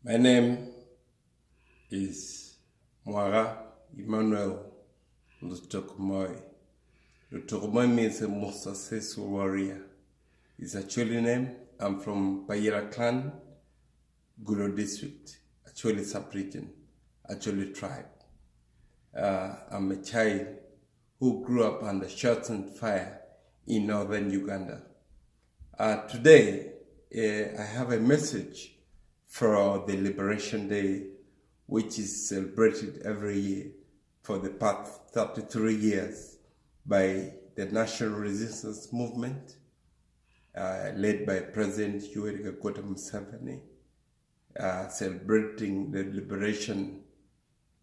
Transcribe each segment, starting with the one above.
My name is Mwaka Emmanuel Lutukumoi. Lutukumoi means a most successful warrior. It's actually name. I'm from Bayera clan, Guro district, actually sub-region, actually tribe. I'm a child who grew up under shots and fire in northern Uganda. Today, I have a message for the Liberation Day, which is celebrated every year for the past 33 years by the National Resistance Movement, led by President Museveni, celebrating the liberation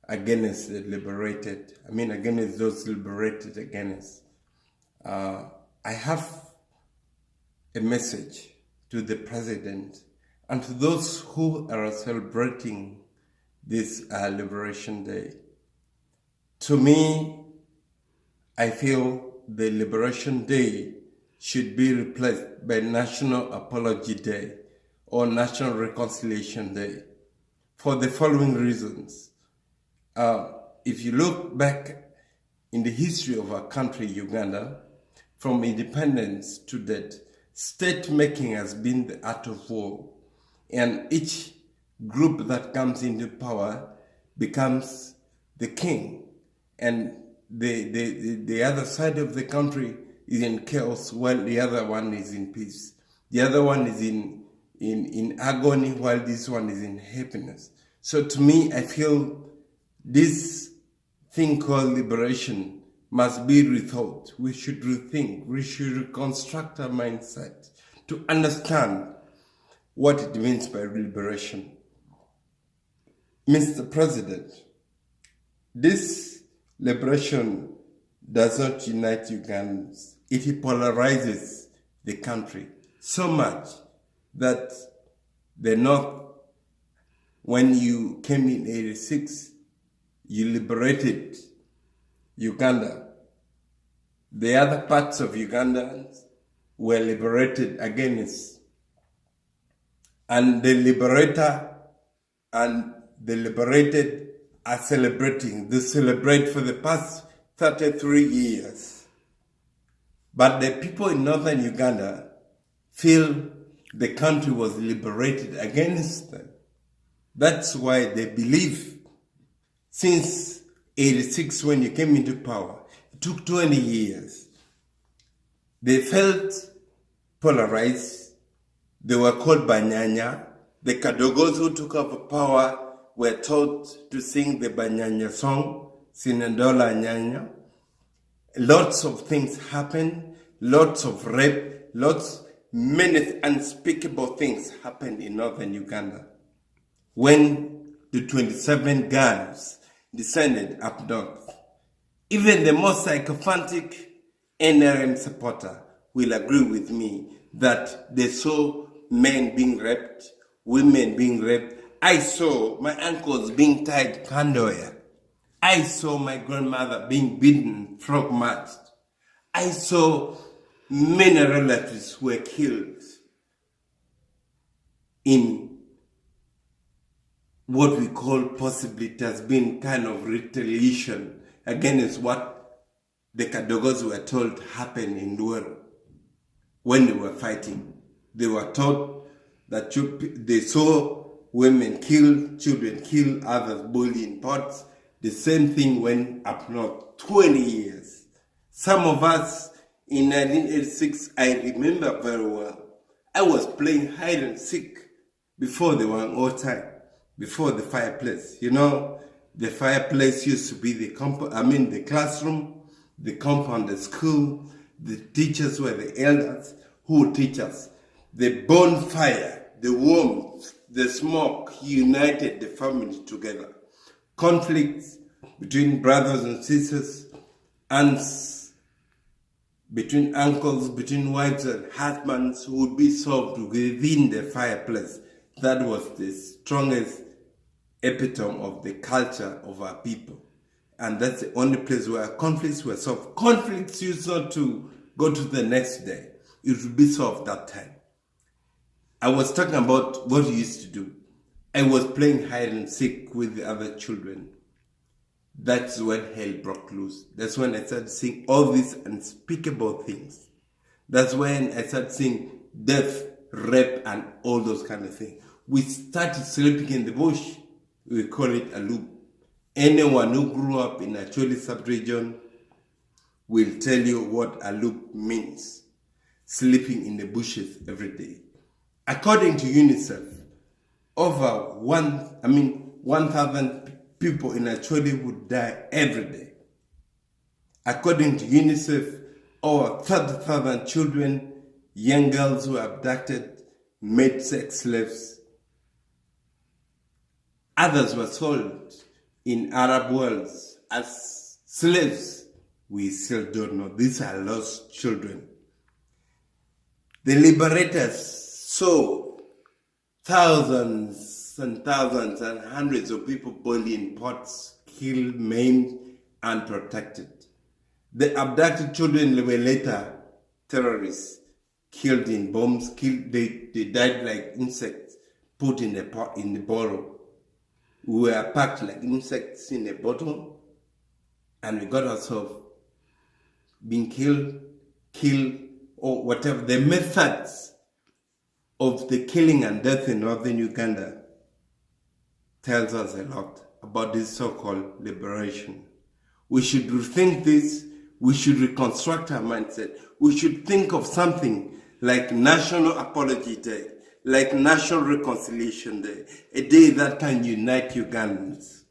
against the liberated, against those liberated against. I have a message to the President and to those who are celebrating this Liberation Day. To me, I feel the Liberation Day should be replaced by National Apology Day or National Reconciliation Day for the following reasons. If you look back in the history of our country, Uganda, from independence to date, state making has been the art of war, and each group that comes into power becomes the king, and the other side of the country is in chaos while the other one is in peace. The other one is in agony while this one is in happiness. So to me, I feel this thing called liberation must be rethought. We should rethink. We should reconstruct our mindset to understand what it means by liberation. Mr. President, this liberation does not unite Ugandans. It polarizes the country so much that the North, when you came in 86, you liberated Uganda. The other parts of Uganda were liberated against. And the liberator and the liberated are celebrating. They celebrate for the past 33 years. But the people in northern Uganda feel the country was liberated against them. That's why they believe since 86 when you came into power, it took 20 years. They felt polarized. They were called Banyanya. The Kadogos who took over power were taught to sing the Banyanya song, Sinendola Nyanya. Lots of things happened, lots of rape, many unspeakable things happened in northern Uganda. When the 27 guns descended up north, even the most sycophantic NRM supporter will agree with me that they saw men being raped, women being raped. I saw my uncles being tied kandoya. I saw my grandmother being beaten, frog marched. I saw many relatives who were killed in what we call possibly it has been kind of retaliation against what the Kadogos were told happened in Luero when they were fighting. They were taught that they saw women killed, children killed, others boiled in pots. The same thing went up north 20 years. Some of us in 1986, I remember very well, I was playing hide and seek before the one time, before the fireplace. You know, the fireplace used to be the classroom, the compound, the school. The teachers were the elders who would teach us. The bonfire, the warmth, the smoke united the family together. Conflicts between brothers and sisters, aunts, between uncles, between wives and husbands would be solved within the fireplace. That was the strongest epitome of the culture of our people. And that's the only place where conflicts were solved. Conflicts used not to go to the next day. It would be solved that time. I was talking about what we used to do. I was playing hide and seek with the other children. That's when hell broke loose. That's when I started seeing all these unspeakable things. That's when I started seeing death, rape, and all those kind of things. We started sleeping in the bush. We call it a loop. Anyone who grew up in a Acholi sub-region will tell you what a loop means. Sleeping in the bushes every day. According to UNICEF, over 1,000 people in Acholi would die every day. According to UNICEF, over 30,000 children, young girls who are abducted, made sex slaves. Others were sold in Arab worlds as slaves. We still don't know. These are lost children. The liberators saw thousands and thousands and hundreds of people burned in pots, killed, maimed, and protected. The abducted children were later terrorists, killed in bombs, they died like insects, put in a pot, in the bottle. We were packed like insects in a bottle, and we got ourselves being killed, or whatever. The methods of the killing and death in northern Uganda tells us a lot about this so-called liberation. We should rethink this. We should reconstruct our mindset. We should think of something like National Apology Day, like National Reconciliation Day, a day that can unite Ugandans.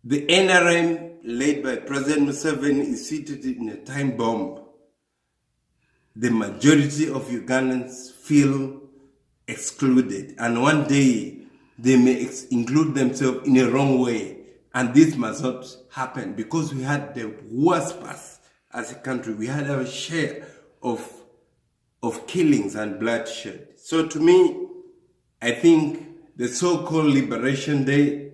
The NRM, led by President Museveni, is seated in a time bomb. The majority of Ugandans feel excluded, and one day they may include themselves in a wrong way. And this must not happen, because we had the worst past as a country. We had our share of killings and bloodshed. So to me, I think the so-called Liberation Day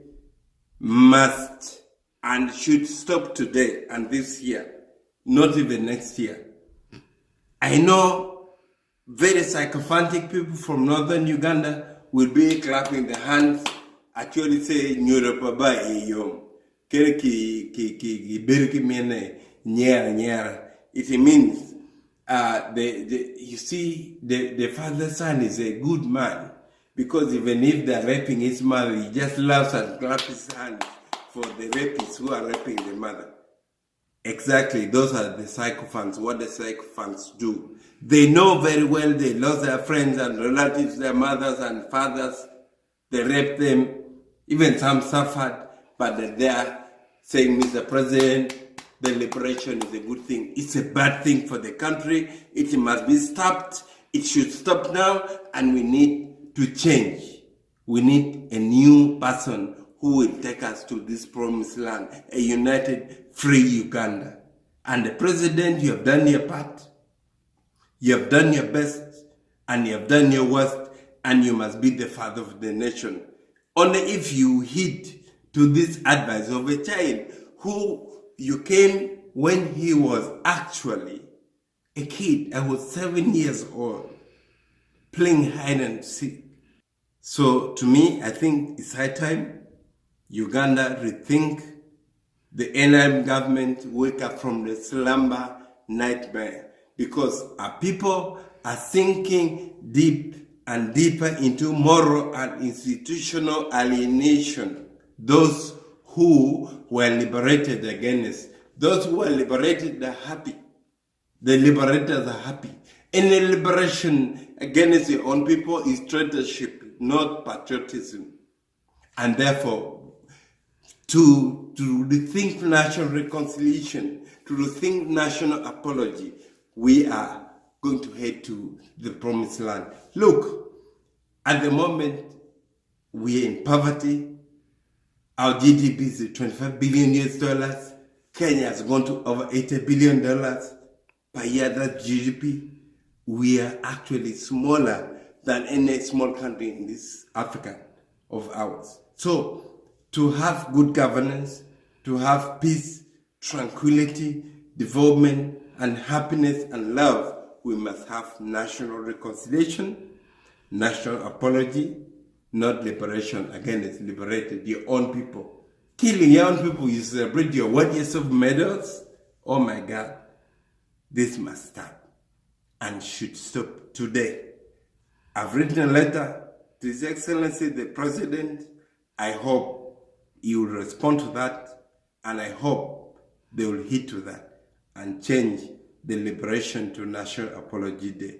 must and should stop today and this year, not even next year. I know very sycophantic people from northern Uganda will be clapping their hands, actually say Nyuropaba Eyom. It means you see the father's son is a good man, because even if they're raping his mother, he just laughs and claps his hands for the rapists who are raping the mother. Exactly, those are the sycophants, what the sycophants do. They know very well they lost their friends and relatives, their mothers and fathers. They raped them, even some suffered, but they're there saying, Mr. President, the liberation is a good thing. It's a bad thing for the country. It must be stopped. It should stop now, and we need to change. We need a new person who will take us to this promised land, a united, free Uganda. And the President, you have done your part. You have done your best, and you have done your worst, and you must be the father of the nation. Only if you heed to this advice of a child who you came when he was actually a kid. I was 7 years old, playing hide and seek. So to me, I think it's high time Uganda rethink. The NRM government wake up from the slumber nightmare, because our people are sinking deep and deeper into moral and institutional alienation. Those who were liberated against, those who were liberated are happy. The liberators are happy. Any liberation against your own people is traitorship, not patriotism. And therefore, to rethink national reconciliation, to rethink national apology, we are going to head to the promised land. Look, at the moment, we are in poverty. Our GDP is 25 billion US dollars. Kenya has gone to over $80 billion per year, that's GDP. We are actually smaller than any small country in this Africa of ours. So, to have good governance, to have peace, tranquility, development, and happiness and love, we must have national reconciliation, national apology, not liberation against liberated, your own people. Killing your own people, you celebrate your 1 year of medals? Oh my God. This must stop and should stop today. I've written a letter to His Excellency the President. I hope he will respond to that, and I hope they will heed to that and change the liberation to National Apology Day.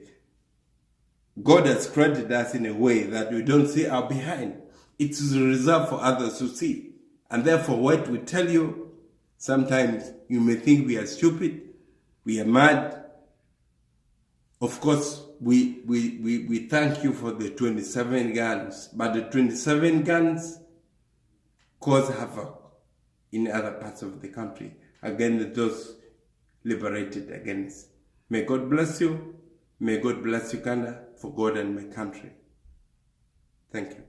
God has created us in a way that we don't see our behind. It is reserved for others to see. And therefore, what we tell you, sometimes you may think we are stupid, we are mad. Of course, we thank you for the 27 guns, but the 27 guns cause havoc in other parts of the country against those liberated against. May God bless you. May God bless Uganda for God and my country. Thank you.